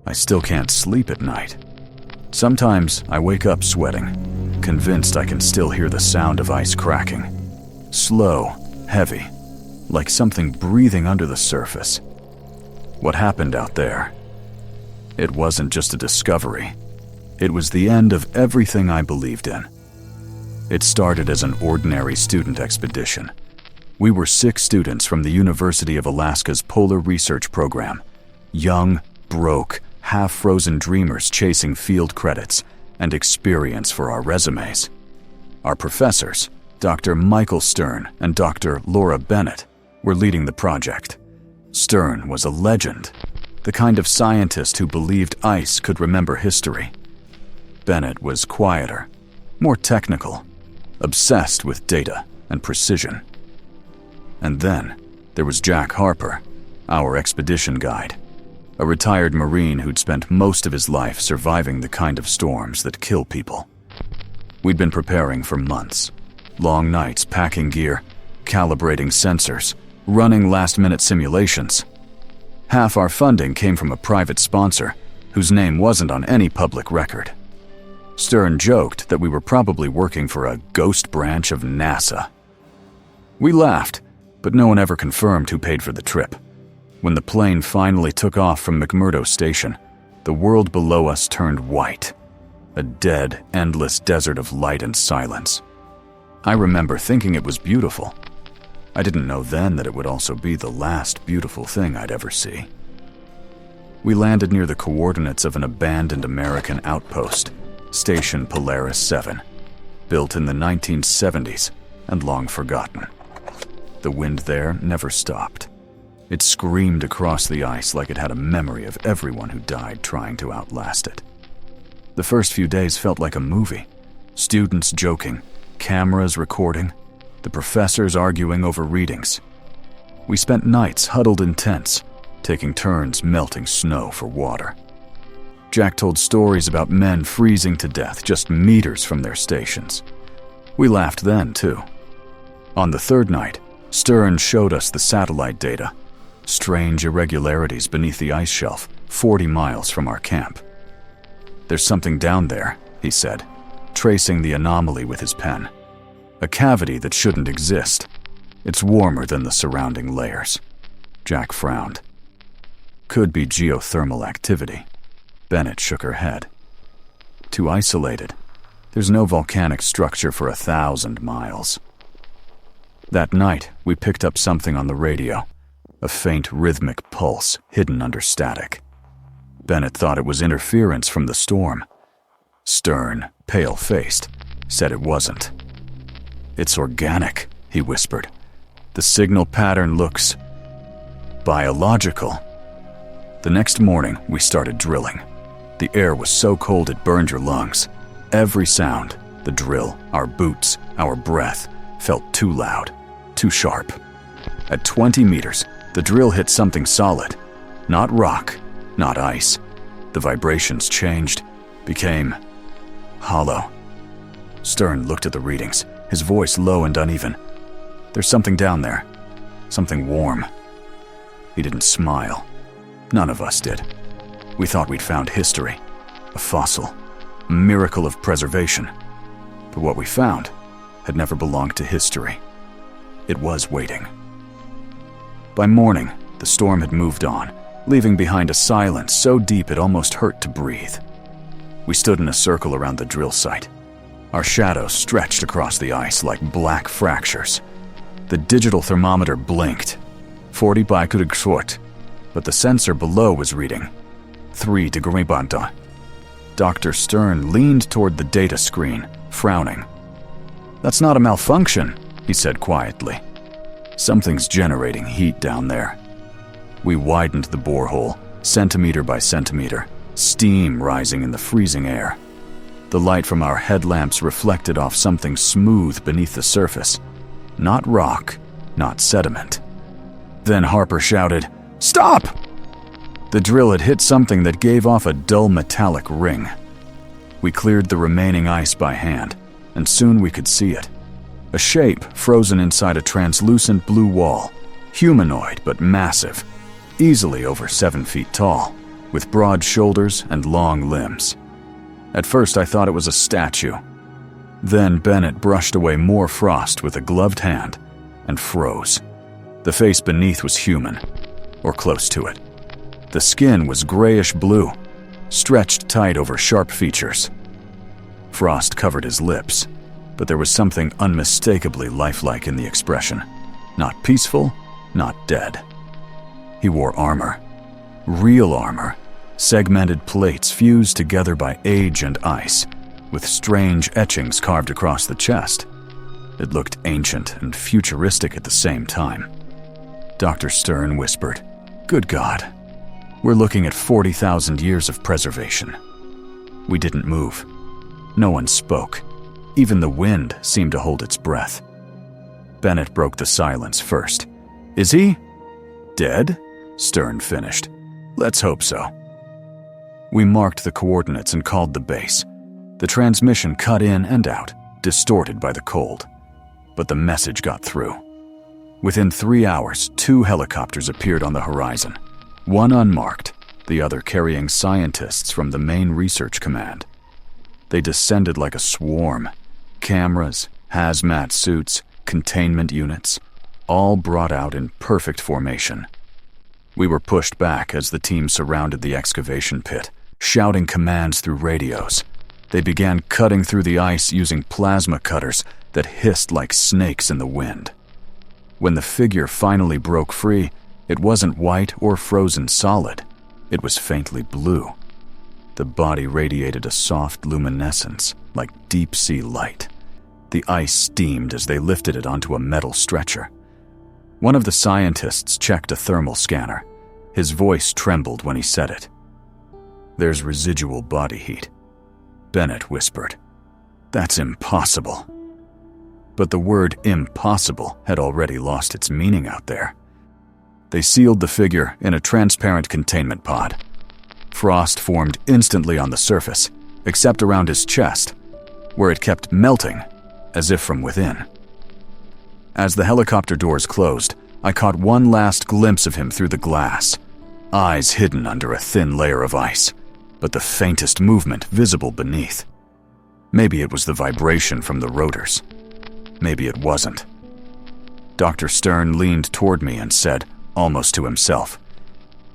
I still can't sleep at night. Sometimes I wake up sweating, convinced I can still hear the sound of ice cracking. Slow, heavy, like something breathing under the surface. What happened out there? It wasn't just a discovery. It was the end of everything I believed in. It started as an ordinary student expedition. We were 6 students from the University of Alaska's Polar Research Program. Young, broke, half-frozen dreamers chasing field credits and experience for our resumes. Our professors, Dr. Michael Stern and Dr. Laura Bennett, were leading the project. Stern was a legend, the kind of scientist who believed ice could remember history. Bennett was quieter, more technical, obsessed with data and precision. And then there was Jack Harper, our expedition guide, a retired Marine who'd spent most of his life surviving the kind of storms that kill people. We'd been preparing for months, long nights packing gear, calibrating sensors, running last-minute simulations. Half our funding came from a private sponsor whose name wasn't on any public record. Stern joked that we were probably working for a ghost branch of NASA. We laughed, but no one ever confirmed who paid for the trip. When the plane finally took off from McMurdo Station, the world below us turned white, a dead, endless desert of light and silence. I remember thinking it was beautiful. I didn't know then that it would also be the last beautiful thing I'd ever see. We landed near the coordinates of an abandoned American outpost, Station Polaris 7, built in the 1970s and long forgotten. The wind there never stopped. It screamed across the ice like it had a memory of everyone who died trying to outlast it. The first few days felt like a movie. Students joking, cameras recording, the professors arguing over readings. We spent nights huddled in tents, taking turns melting snow for water. Jack told stories about men freezing to death just meters from their stations. We laughed then, too. On the 3rd night, Stern showed us the satellite data, strange irregularities beneath the ice shelf 40 miles from our camp. "There's something down there," he said, tracing the anomaly with his pen. "A cavity that shouldn't exist. It's warmer than the surrounding layers." Jack frowned. "Could be geothermal activity." Bennett shook her head. "Too isolated. There's no volcanic structure for 1,000 miles." That night, we picked up something on the radio, a faint rhythmic pulse hidden under static. Bennett thought it was interference from the storm. Stern, pale-faced, said it wasn't. "It's organic," he whispered. "The signal pattern looks biological." The next morning, we started drilling. The air was so cold it burned your lungs. Every sound, the drill, our boots, our breath, felt too loud, too sharp. At 20 meters, the drill hit something solid. Not rock, not ice. The vibrations changed, became hollow. Stern looked at the readings, his voice low and uneven. "There's something down there. Something warm." He didn't smile. None of us did. We thought we'd found history, a fossil, a miracle of preservation. But what we found had never belonged to history. It was waiting. By morning, the storm had moved on, leaving behind a silence so deep it almost hurt to breathe. We stood in a circle around the drill site. Our shadows stretched across the ice like black fractures. The digital thermometer blinked. 40 by Kudigshort, but the sensor below was reading 3 degree Banta. Dr. Stern leaned toward the data screen, frowning. "That's not a malfunction," he said quietly. "Something's generating heat down there." We widened the borehole, centimeter by centimeter, steam rising in the freezing air. The light from our headlamps reflected off something smooth beneath the surface. Not rock, not sediment. Then Harper shouted, "Stop!" The drill had hit something that gave off a dull metallic ring. We cleared the remaining ice by hand, and soon we could see it. A shape frozen inside a translucent blue wall, humanoid but massive, easily over 7 feet tall. with broad shoulders and long limbs. At first I thought it was a statue. Then Bennett brushed away more frost with a gloved hand and froze. The face beneath was human, or close to it. The skin was grayish-blue, stretched tight over sharp features. Frost covered his lips, but there was something unmistakably lifelike in the expression. Not peaceful, not dead. He wore armor. Real armor. Segmented plates fused together by age and ice, with strange etchings carved across the chest. It looked ancient and futuristic at the same time. Dr. Stern whispered, "Good God, we're looking at 40,000 years of preservation." We didn't move. No one spoke. Even the wind seemed to hold its breath. Bennett broke the silence first. "Is he dead?" Stern finished. "Let's hope so." We marked the coordinates and called the base. The transmission cut in and out, distorted by the cold. But the message got through. Within 3 hours, 2 helicopters appeared on the horizon, one unmarked, the other carrying scientists from the main research command. They descended like a swarm. Cameras, hazmat suits, containment units, all brought out in perfect formation. We were pushed back as the team surrounded the excavation pit, shouting commands through radios. They began cutting through the ice using plasma cutters that hissed like snakes in the wind. When the figure finally broke free, it wasn't white or frozen solid. It was faintly blue. The body radiated a soft luminescence, like deep-sea light. The ice steamed as they lifted it onto a metal stretcher. One of the scientists checked a thermal scanner. His voice trembled when he said it. "There's residual body heat." Bennett whispered, "That's impossible." But the word impossible had already lost its meaning out there. They sealed the figure in a transparent containment pod. Frost formed instantly on the surface, except around his chest, where it kept melting, as if from within. As the helicopter doors closed, I caught one last glimpse of him through the glass, eyes hidden under a thin layer of ice, but the faintest movement visible beneath. Maybe it was the vibration from the rotors. Maybe it wasn't. Dr. Stern leaned toward me and said, almost to himself,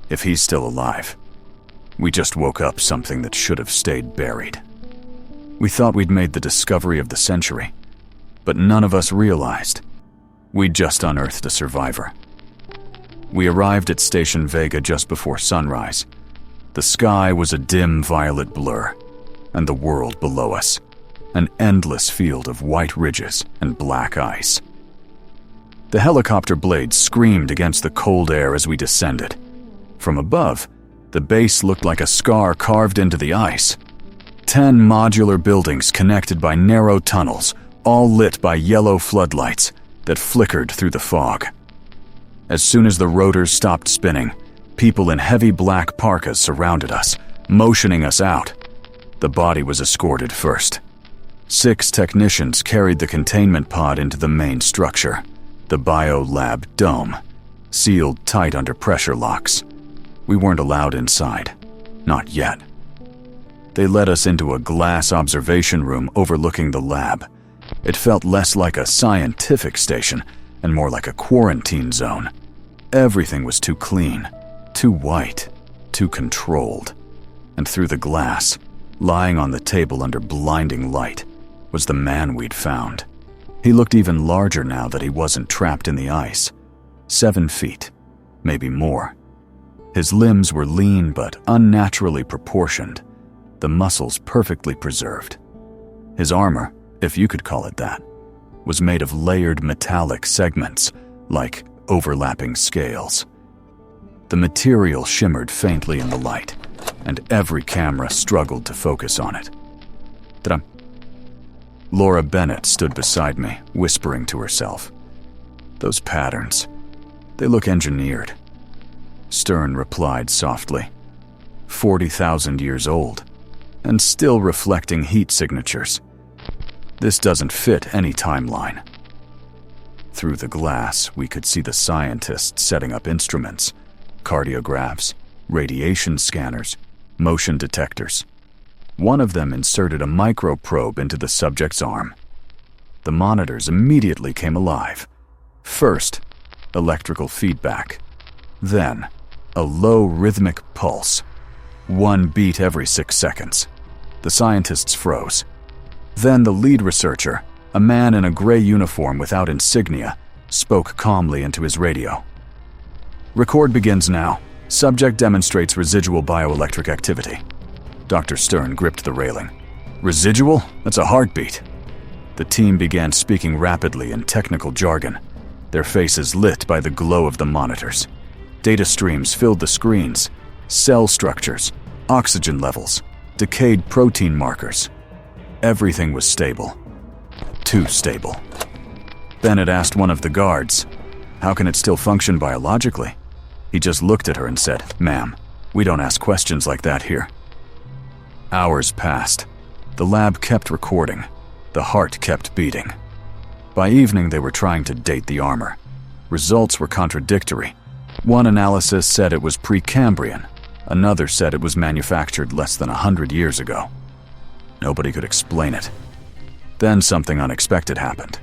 "If he's still alive, we just woke up something that should have stayed buried." We thought we'd made the discovery of the century, but none of us realized we'd just unearthed a survivor. We arrived at Station Vega just before sunrise. The sky was a dim violet blur, and the world below us, an endless field of white ridges and black ice. The helicopter blades screamed against the cold air as we descended. From above, the base looked like a scar carved into the ice. 10 modular buildings connected by narrow tunnels, all lit by yellow floodlights that flickered through the fog. As soon as the rotors stopped spinning, people in heavy black parkas surrounded us, motioning us out. The body was escorted first. 6 technicians carried the containment pod into the main structure, the biolab dome, sealed tight under pressure locks. We weren't allowed inside. Not yet. They led us into a glass observation room overlooking the lab. It felt less like a scientific station and more like a quarantine zone. Everything was too clean, too white, too controlled. And through the glass, lying on the table under blinding light, was the man we'd found. He looked even larger now that he wasn't trapped in the ice. 7 feet, maybe more. His limbs were lean but unnaturally proportioned, the muscles perfectly preserved. His armor, if you could call it that, was made of layered metallic segments, like overlapping scales. The material shimmered faintly in the light, and every camera struggled to focus on it. Laura Bennett stood beside me, whispering to herself. "Those patterns, they look engineered." Stern replied softly, 40,000 years old, and still reflecting heat signatures. This doesn't fit any timeline. Through the glass, we could see the scientists setting up instruments, cardiographs, radiation scanners, motion detectors. One of them inserted a microprobe into the subject's arm. The monitors immediately came alive. First, electrical feedback. Then, a low rhythmic pulse. One beat every 6 seconds. The scientists froze. Then the lead researcher, a man in a gray uniform without insignia, spoke calmly into his radio. "Record begins now. Subject demonstrates residual bioelectric activity." Dr. Stern gripped the railing. "Residual? That's a heartbeat." The team began speaking rapidly in technical jargon, their faces lit by the glow of the monitors. Data streams filled the screens, cell structures, oxygen levels, decayed protein markers. Everything was stable. Too stable. Bennett asked one of the guards, "How can it still function biologically?" He just looked at her and said, "Ma'am, we don't ask questions like that here." Hours passed. The lab kept recording. The heart kept beating. By evening, they were trying to date the armor. Results were contradictory. One analysis said it was Precambrian. Another said it was manufactured less than 100 years ago. Nobody could explain it. Then something unexpected happened.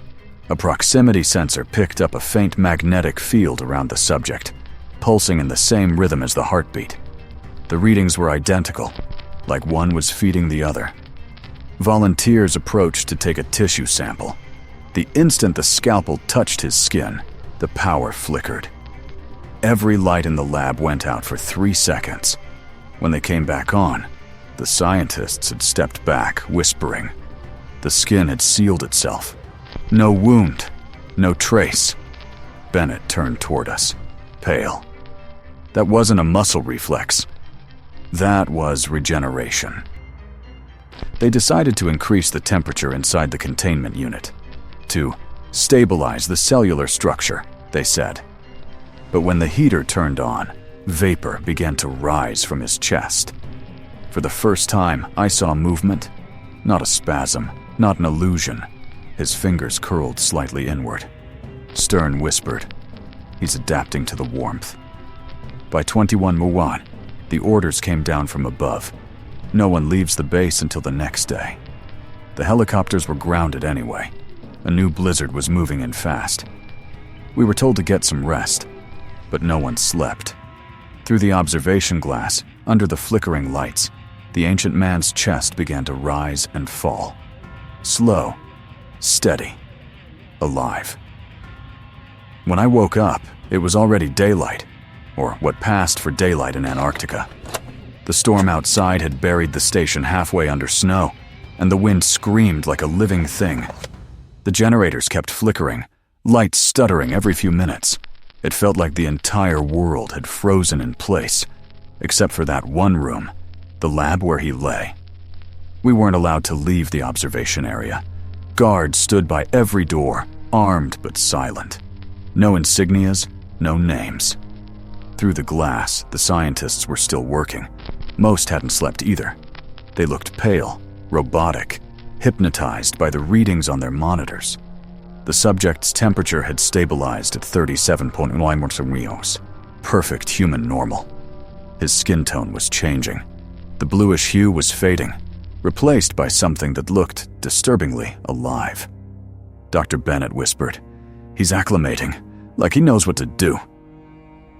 A proximity sensor picked up a faint magnetic field around the subject, pulsing in the same rhythm as the heartbeat. The readings were identical, like one was feeding the other. Volunteers approached to take a tissue sample. The instant the scalpel touched his skin, the power flickered. Every light in the lab went out for 3 seconds. When they came back on, the scientists had stepped back, whispering. The skin had sealed itself. No wound, no trace. Bennett turned toward us, pale. That wasn't a muscle reflex. That was regeneration. They decided to increase the temperature inside the containment unit. To stabilize the cellular structure, they said. But when the heater turned on, vapor began to rise from his chest. For the first time, I saw movement. Not a spasm, not an illusion. His fingers curled slightly inward. Stern whispered, "He's adapting to the warmth." By 21 Muwan, the orders came down from above. No one leaves the base until the next day. The helicopters were grounded anyway. A new blizzard was moving in fast. We were told to get some rest, but no one slept. Through the observation glass, under the flickering lights, the ancient man's chest began to rise and fall. Slow, steady, alive. When I woke up, it was already daylight, or what passed for daylight in Antarctica. The storm outside had buried the station halfway under snow, and the wind screamed like a living thing. The generators kept flickering, lights stuttering every few minutes. It felt like the entire world had frozen in place, except for that one room, the lab where he lay. We weren't allowed to leave the observation area. Guards stood by every door, armed but silent. No insignias, no names. Through the glass, the scientists were still working. Most hadn't slept either. They looked pale, robotic, hypnotized by the readings on their monitors. The subject's temperature had stabilized at 37.1 degrees, perfect human normal. His skin tone was changing. The bluish hue was fading, replaced by something that looked disturbingly alive. Dr. Bennett whispered, "He's acclimating, like he knows what to do."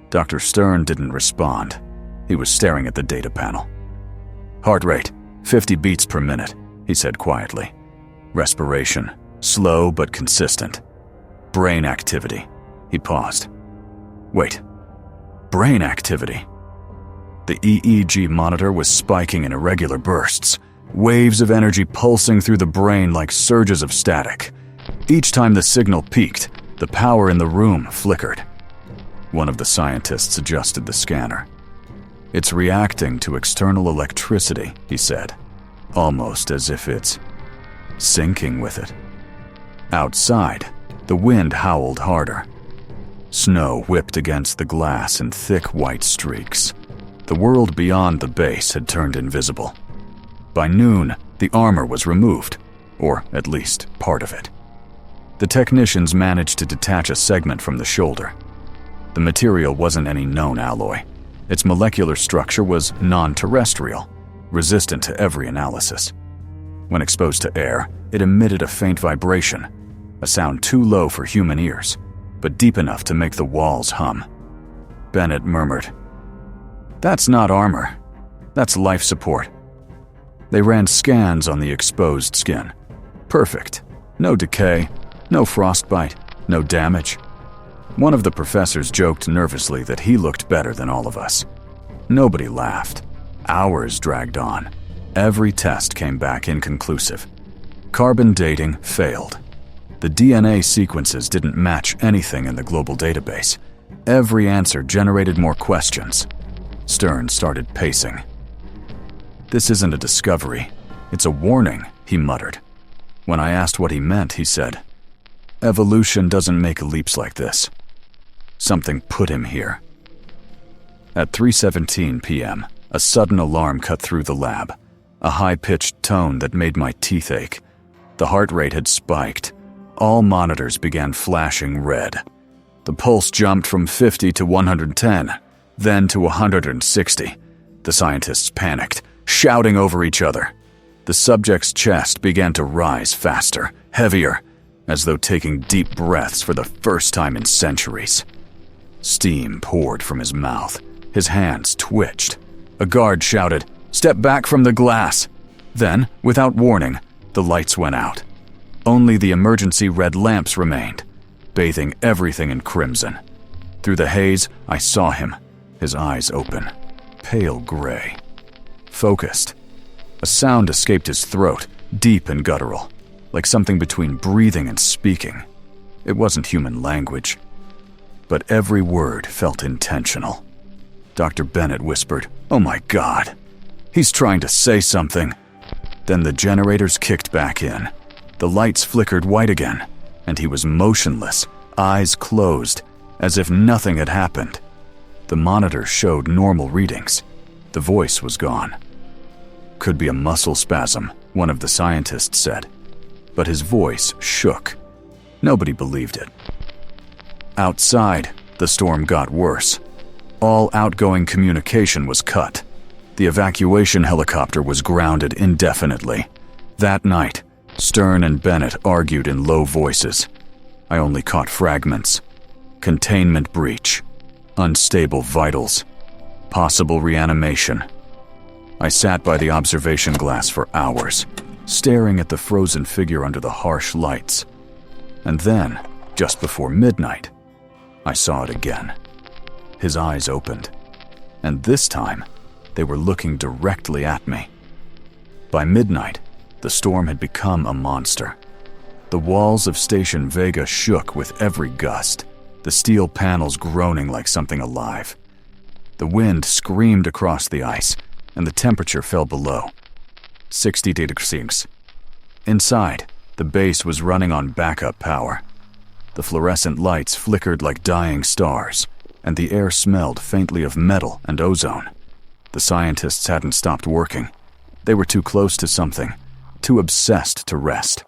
Dr. Stern didn't respond. He was staring at the data panel. "Heart rate, 50 beats per minute," he said quietly. "Respiration, slow but consistent. Brain activity." He paused. "Wait, brain activity?" The EEG monitor was spiking in irregular bursts, waves of energy pulsing through the brain like surges of static. Each time the signal peaked, the power in the room flickered. One of the scientists adjusted the scanner. "It's reacting to external electricity," he said, almost as if it's syncing with it. Outside, the wind howled harder. Snow whipped against the glass in thick white streaks. The world beyond the base had turned invisible. By noon, the armor was removed, or at least part of it. The technicians managed to detach a segment from the shoulder. The material wasn't any known alloy. Its molecular structure was non-terrestrial, resistant to every analysis. When exposed to air, it emitted a faint vibration, a sound too low for human ears, but deep enough to make the walls hum. Bennett murmured, "That's not armor. That's life support." They ran scans on the exposed skin. Perfect. No decay, no frostbite, no damage. One of the professors joked nervously that he looked better than all of us. Nobody laughed. Hours dragged on. Every test came back inconclusive. Carbon dating failed. The DNA sequences didn't match anything in the global database. Every answer generated more questions. Stern started pacing. "This isn't a discovery. It's a warning," he muttered. When I asked what he meant, he said, "Evolution doesn't make leaps like this. Something put him here." At 3:17 p.m., a sudden alarm cut through the lab, a high-pitched tone that made my teeth ache. The heart rate had spiked. All monitors began flashing red. The pulse jumped from 50 to 110, then to 160. The scientists panicked, shouting over each other. The subject's chest began to rise faster, heavier, as though taking deep breaths for the first time in centuries. Steam poured from his mouth. His hands twitched. A guard shouted, "Step back from the glass!" Then, without warning, the lights went out. Only the emergency red lamps remained, bathing everything in crimson. Through the haze, I saw him, his eyes open, pale gray. Focused. A sound escaped his throat, deep and guttural, like something between breathing and speaking. It wasn't human language, but every word felt intentional. Dr. Bennett whispered, "Oh my God, he's trying to say something." Then the generators kicked back in. The lights flickered white again, and he was motionless, eyes closed, as if nothing had happened. The monitor showed normal readings. The voice was gone. "Could be a muscle spasm," one of the scientists said. But his voice shook. Nobody believed it. Outside, the storm got worse. All outgoing communication was cut. The evacuation helicopter was grounded indefinitely. That night, Stern and Bennett argued in low voices. I only caught fragments. Containment breach. Unstable vitals. Possible reanimation. I sat by the observation glass for hours, staring at the frozen figure under the harsh lights. And then, just before midnight, I saw it again. His eyes opened, and this time, they were looking directly at me. By midnight, the storm had become a monster. The walls of Station Vega shook with every gust, the steel panels groaning like something alive. The wind screamed across the ice, and the temperature fell below 60 degrees. Inside, the base was running on backup power. The fluorescent lights flickered like dying stars, and the air smelled faintly of metal and ozone. The scientists hadn't stopped working. They were too close to something, too obsessed to rest.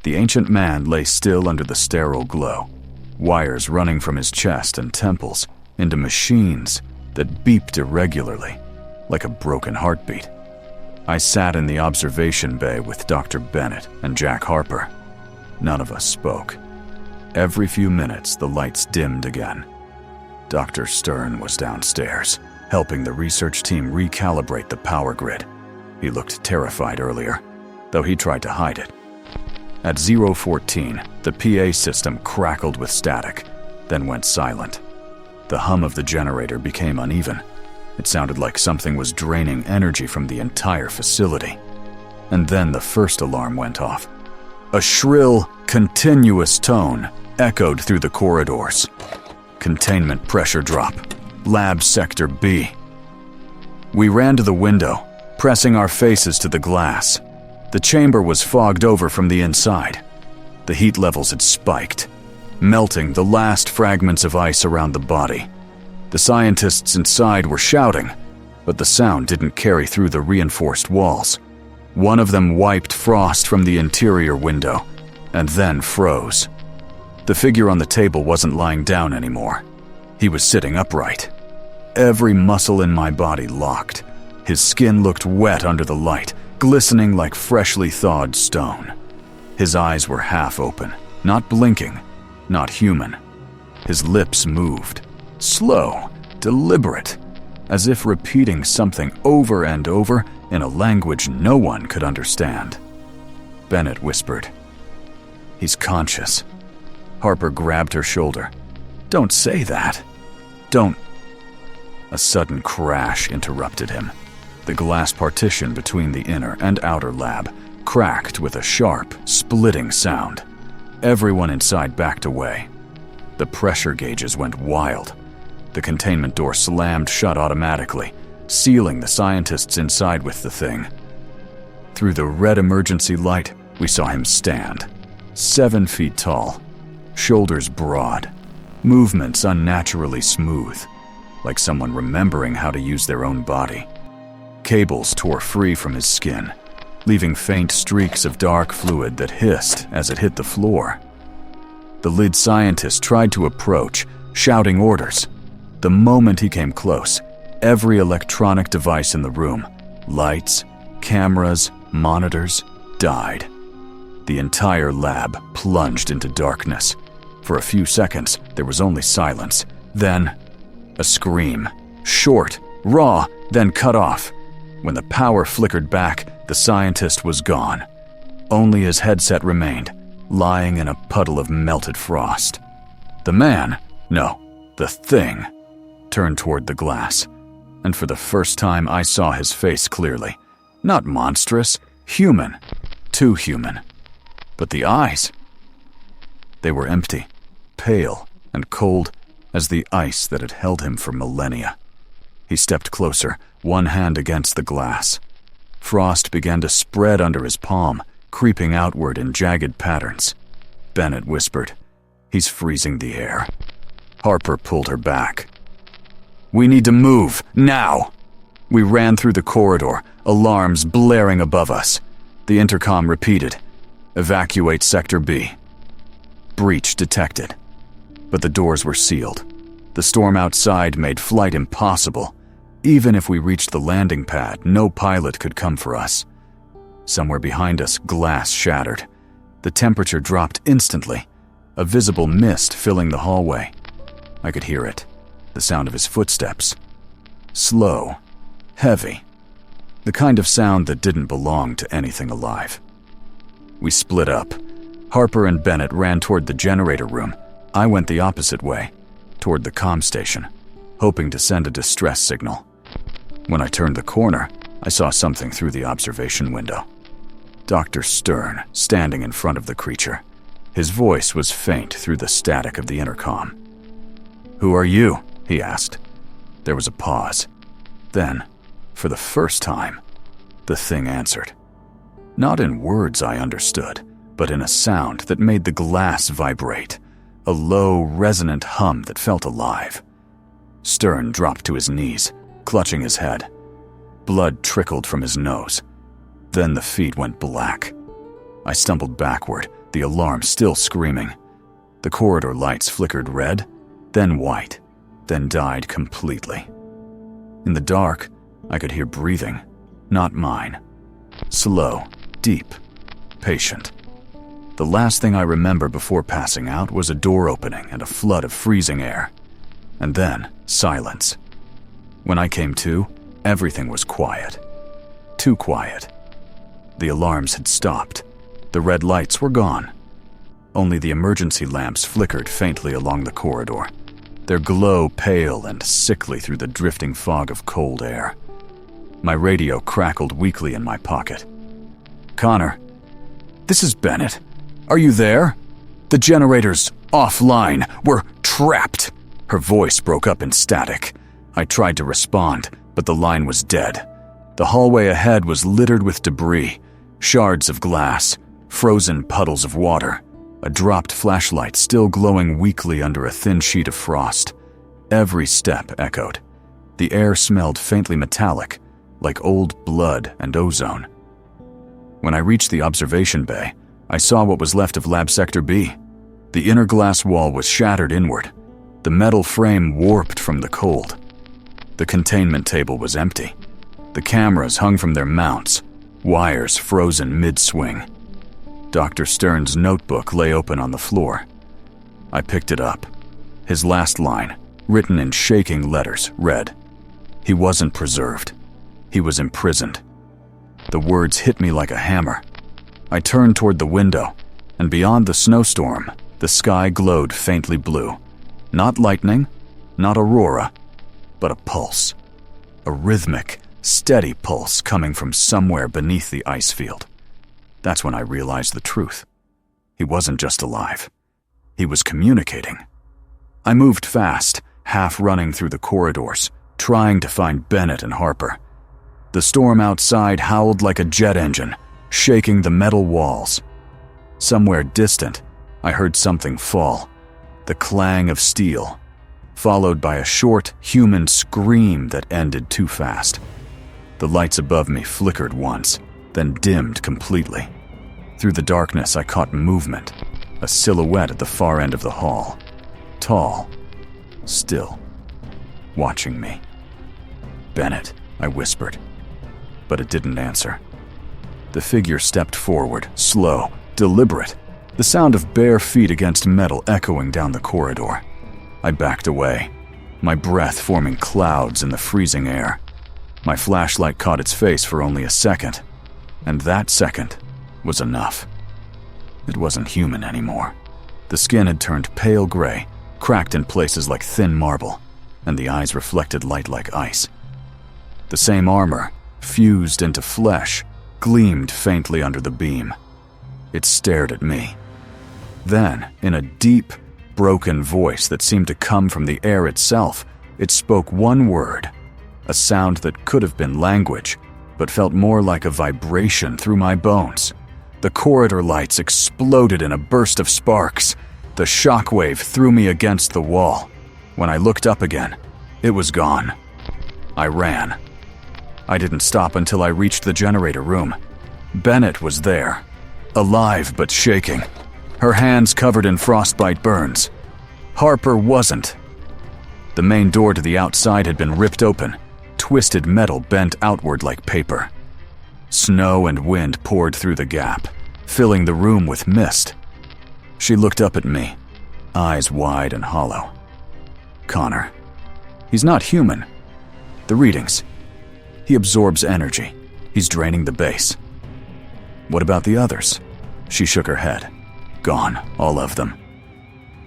The ancient man lay still under the sterile glow, wires running from his chest and temples into machines that beeped irregularly, like a broken heartbeat. I sat in the observation bay with Dr. Bennett and Jack Harper. None of us spoke. Every few minutes, the lights dimmed again. Dr. Stern was downstairs, helping the research team recalibrate the power grid. He looked terrified earlier, though he tried to hide it. At 0:14, the PA system crackled with static, then went silent. The hum of the generator became uneven. It sounded like something was draining energy from the entire facility. And then the first alarm went off. A shrill, continuous tone echoed through the corridors. Containment pressure drop. Lab Sector B. We ran to the window, pressing our faces to the glass. The chamber was fogged over from the inside. The heat levels had spiked, melting the last fragments of ice around the body. The scientists inside were shouting, but the sound didn't carry through the reinforced walls. One of them wiped frost from the interior window, and then froze. The figure on the table wasn't lying down anymore. He was sitting upright. Every muscle in my body locked. His skin looked wet under the light, glistening like freshly thawed stone. His eyes were half open, not blinking, not human. His lips moved, slow, deliberate, as if repeating something over and over in a language no one could understand. Bennett whispered, "He's conscious." Harper grabbed her shoulder. "Don't say that. Don't." A sudden crash interrupted him. The glass partition between the inner and outer lab cracked with a sharp, splitting sound. Everyone inside backed away. The pressure gauges went wild. The containment door slammed shut automatically, sealing the scientists inside with the thing. Through the red emergency light, we saw him stand, 7 feet tall, shoulders broad, movements unnaturally smooth, like someone remembering how to use their own body. Cables tore free from his skin, leaving faint streaks of dark fluid that hissed as it hit the floor. The lead scientist tried to approach, shouting orders. The moment he came close, every electronic device in the room, lights, cameras, monitors, died. The entire lab plunged into darkness. For a few seconds, there was only silence. Then, a scream, short, raw, then cut off. When the power flickered back, the scientist was gone. Only his headset remained, lying in a puddle of melted frost. The man, no, the thing, turned toward the glass, and for the first time I saw his face clearly. Not monstrous, human, too human. But the eyes, they were empty, pale and cold as the ice that had held him for millennia. He stepped closer, one hand against the glass. Frost began to spread under his palm, creeping outward in jagged patterns. Bennett whispered, "He's freezing the air." Harper pulled her back. "We need to move, now!" We ran through the corridor, alarms blaring above us. The intercom repeated, "Evacuate Sector B." Breach detected. But the doors were sealed. The storm outside made flight impossible. Even if we reached the landing pad, no pilot could come for us. Somewhere behind us, glass shattered. The temperature dropped instantly, a visible mist filling the hallway. I could hear it, the sound of his footsteps. Slow, heavy, the kind of sound that didn't belong to anything alive. We split up. Harper and Bennett ran toward the generator room. I went the opposite way, toward the comm station, hoping to send a distress signal. When I turned the corner, I saw something through the observation window. Dr. Stern, standing in front of the creature. His voice was faint through the static of the intercom. "Who are you?" he asked. There was a pause. Then, for the first time, the thing answered. Not in words I understood, but in a sound that made the glass vibrate, a low, resonant hum that felt alive. Stern dropped to his knees, clutching his head. Blood trickled from his nose. Then the feed went black. I stumbled backward, the alarm still screaming. The corridor lights flickered red, then white, then died completely. In the dark, I could hear breathing, not mine. Slow, deep, patient. The last thing I remember before passing out was a door opening and a flood of freezing air. And then, silence. When I came to, everything was quiet. Too quiet. The alarms had stopped. The red lights were gone. Only the emergency lamps flickered faintly along the corridor, their glow pale and sickly through the drifting fog of cold air. My radio crackled weakly in my pocket. "Connor, this is Bennett. Are you there? The generator's offline. We're trapped." Her voice broke up in static. I tried to respond, but the line was dead. The hallway ahead was littered with debris, shards of glass, frozen puddles of water, a dropped flashlight still glowing weakly under a thin sheet of frost. Every step echoed. The air smelled faintly metallic, like old blood and ozone. When I reached the observation bay, I saw what was left of Lab Sector B. The inner glass wall was shattered inward, the metal frame warped from the cold. The containment table was empty. The cameras hung from their mounts, wires frozen mid-swing. Dr. Stern's notebook lay open on the floor. I picked it up. His last line, written in shaking letters, read, "He wasn't preserved. He was imprisoned." The words hit me like a hammer. I turned toward the window, and beyond the snowstorm, the sky glowed faintly blue. Not lightning, not aurora, but a pulse. A rhythmic, steady pulse coming from somewhere beneath the ice field. That's when I realized the truth. He wasn't just alive. He was communicating. I moved fast, half running through the corridors, trying to find Bennett and Harper. The storm outside howled like a jet engine, shaking the metal walls. Somewhere distant, I heard something fall, the clang of steel, followed by a short, human scream that ended too fast. The lights above me flickered once, then dimmed completely. Through the darkness, I caught movement, a silhouette at the far end of the hall. Tall, still, watching me. "Bennett," I whispered, but it didn't answer. The figure stepped forward, slow, deliberate, the sound of bare feet against metal echoing down the corridor. I backed away, my breath forming clouds in the freezing air. My flashlight caught its face for only a second, and that second was enough. It wasn't human anymore. The skin had turned pale gray, cracked in places like thin marble, and the eyes reflected light like ice. The same armor, fused into flesh, gleamed faintly under the beam. It stared at me. Then, in a deep, broken voice that seemed to come from the air itself, it spoke one word, a sound that could have been language, but felt more like a vibration through my bones. The corridor lights exploded in a burst of sparks. The shockwave threw me against the wall. When I looked up again, it was gone. I ran. I didn't stop until I reached the generator room. Bennett was there, alive but shaking, her hands covered in frostbite burns. Harper wasn't. The main door to the outside had been ripped open, twisted metal bent outward like paper. Snow and wind poured through the gap, filling the room with mist. She looked up at me, eyes wide and hollow. "Connor. He's not human. The readings. He absorbs energy. He's draining the base." "What about the others?" She shook her head. "Gone, all of them."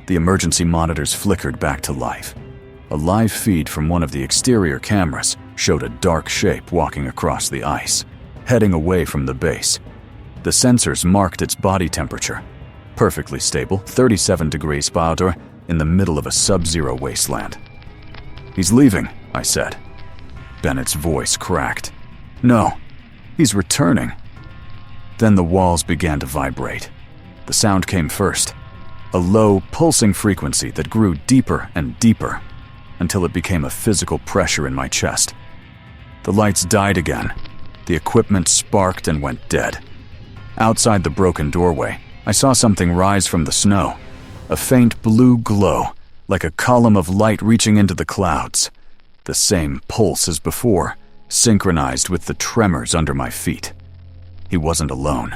The emergency monitors flickered back to life. A live feed from one of the exterior cameras showed a dark shape walking across the ice, heading away from the base. The sensors marked its body temperature. Perfectly stable, 37 degrees Bauer, in the middle of a sub-zero wasteland. "He's leaving," I said. Bennett's voice cracked. "No, he's returning." Then the walls began to vibrate. The sound came first, a low, pulsing frequency that grew deeper and deeper until it became a physical pressure in my chest. The lights died again. The equipment sparked and went dead. Outside the broken doorway, I saw something rise from the snow, a faint blue glow, like a column of light reaching into the clouds. The same pulse as before, synchronized with the tremors under my feet. He wasn't alone.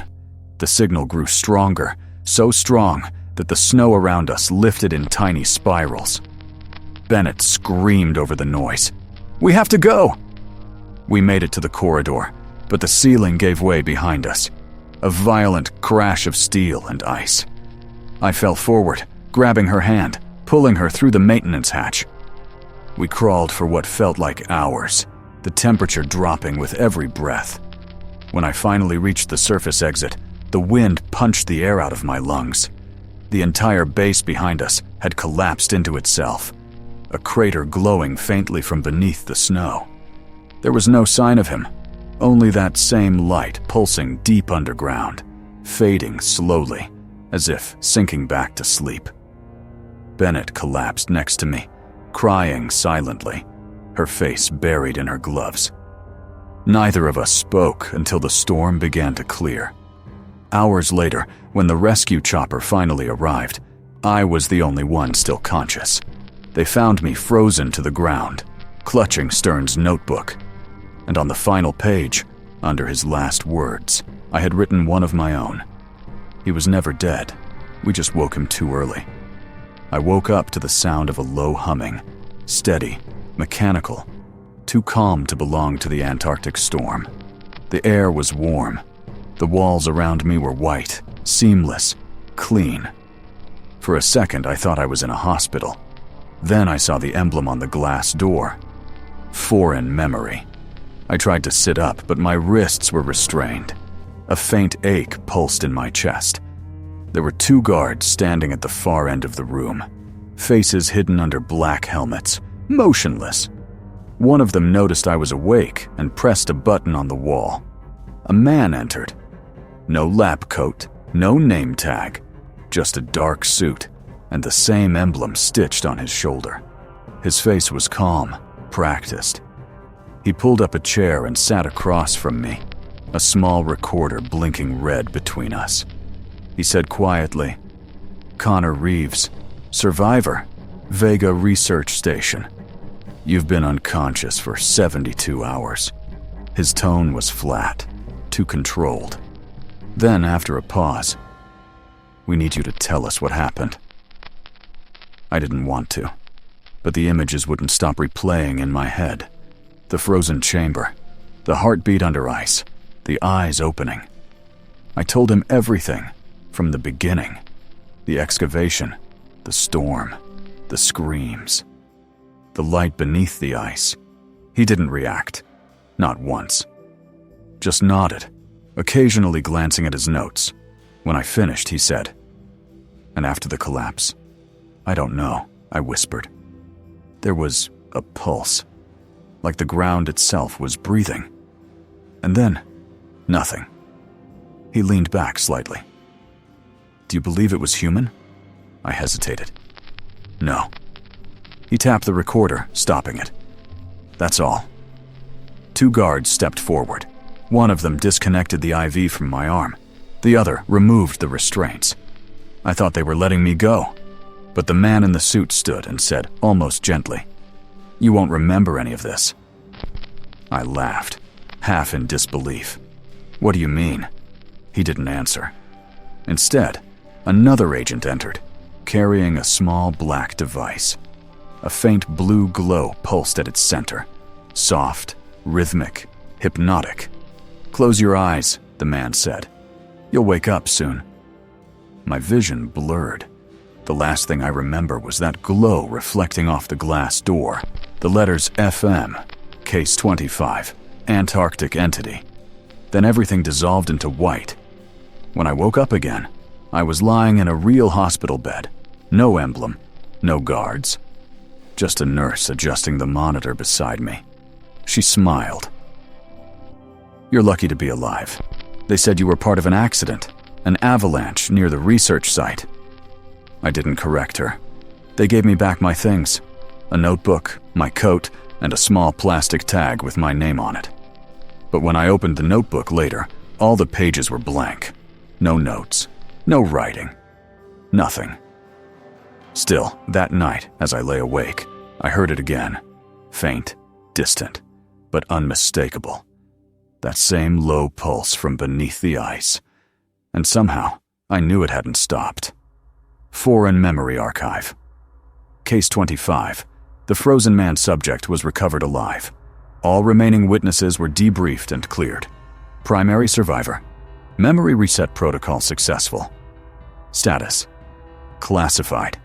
The signal grew stronger, so strong that the snow around us lifted in tiny spirals. Bennett screamed over the noise. "We have to go!" We made it to the corridor, but the ceiling gave way behind us. A violent crash of steel and ice. I fell forward, grabbing her hand, pulling her through the maintenance hatch. We crawled for what felt like hours, the temperature dropping with every breath. When I finally reached the surface exit, the wind punched the air out of my lungs. The entire base behind us had collapsed into itself, a crater glowing faintly from beneath the snow. There was no sign of him, only that same light pulsing deep underground, fading slowly, as if sinking back to sleep. Bennett collapsed next to me, crying silently, her face buried in her gloves. Neither of us spoke until the storm began to clear. Hours later, when the rescue chopper finally arrived, I was the only one still conscious. They found me frozen to the ground, clutching Stern's notebook. And on the final page, under his last words, I had written one of my own. He was never dead. We just woke him too early. I woke up to the sound of a low humming, steady, mechanical, too calm to belong to the Antarctic storm. The air was warm. The walls around me were white, seamless, clean. For a second, I thought I was in a hospital. Then I saw the emblem on the glass door. Foreign memory. I tried to sit up, but my wrists were restrained. A faint ache pulsed in my chest. There were 2 guards standing at the far end of the room, faces hidden under black helmets, motionless. One of them noticed I was awake and pressed a button on the wall. A man entered. No lab coat, no name tag, just a dark suit and the same emblem stitched on his shoulder. His face was calm, practiced. He pulled up a chair and sat across from me, a small recorder blinking red between us. He said quietly, "Connor Reeves, survivor, Vega Research Station. You've been unconscious for 72 hours. His tone was flat, too controlled. Then, after a pause, "We need you to tell us what happened." I didn't want to, but the images wouldn't stop replaying in my head. The frozen chamber, the heartbeat under ice, the eyes opening. I told him everything, from the beginning. The excavation, the storm, the screams, the light beneath the ice. He didn't react, not once. Just nodded, occasionally glancing at his notes. When I finished, he said, "And after the collapse?" "I don't know," I whispered. There was a pulse, like the ground itself was breathing. And then, nothing. He leaned back slightly. "Do you believe it was human?" I hesitated. "No." He tapped the recorder, stopping it. "That's all." 2 guards stepped forward. One of them disconnected the IV from my arm. The other removed the restraints. I thought they were letting me go, but the man in the suit stood and said, almost gently, "You won't remember any of this." I laughed, half in disbelief. "What do you mean?" He didn't answer. Instead, another agent entered, carrying a small black device. A faint blue glow pulsed at its center, soft, rhythmic, hypnotic. "Close your eyes," the man said. "You'll wake up soon." My vision blurred. The last thing I remember was that glow reflecting off the glass door, the letters FM, Case 25, Antarctic entity. Then everything dissolved into white. When I woke up again, I was lying in a real hospital bed. No emblem, no guards. Just a nurse adjusting the monitor beside me. She smiled. "You're lucky to be alive. They said you were part of an accident, an avalanche near the research site." I didn't correct her. They gave me back my things, a notebook, my coat, and a small plastic tag with my name on it. But when I opened the notebook later, all the pages were blank. No notes, no writing, nothing. Still, that night, as I lay awake, I heard it again. Faint, distant, but unmistakable. That same low pulse from beneath the ice. And somehow, I knew it hadn't stopped. Foreign Memory Archive. Case 25. The frozen man subject was recovered alive. All remaining witnesses were debriefed and cleared. Primary survivor. Memory reset protocol successful. Status: classified.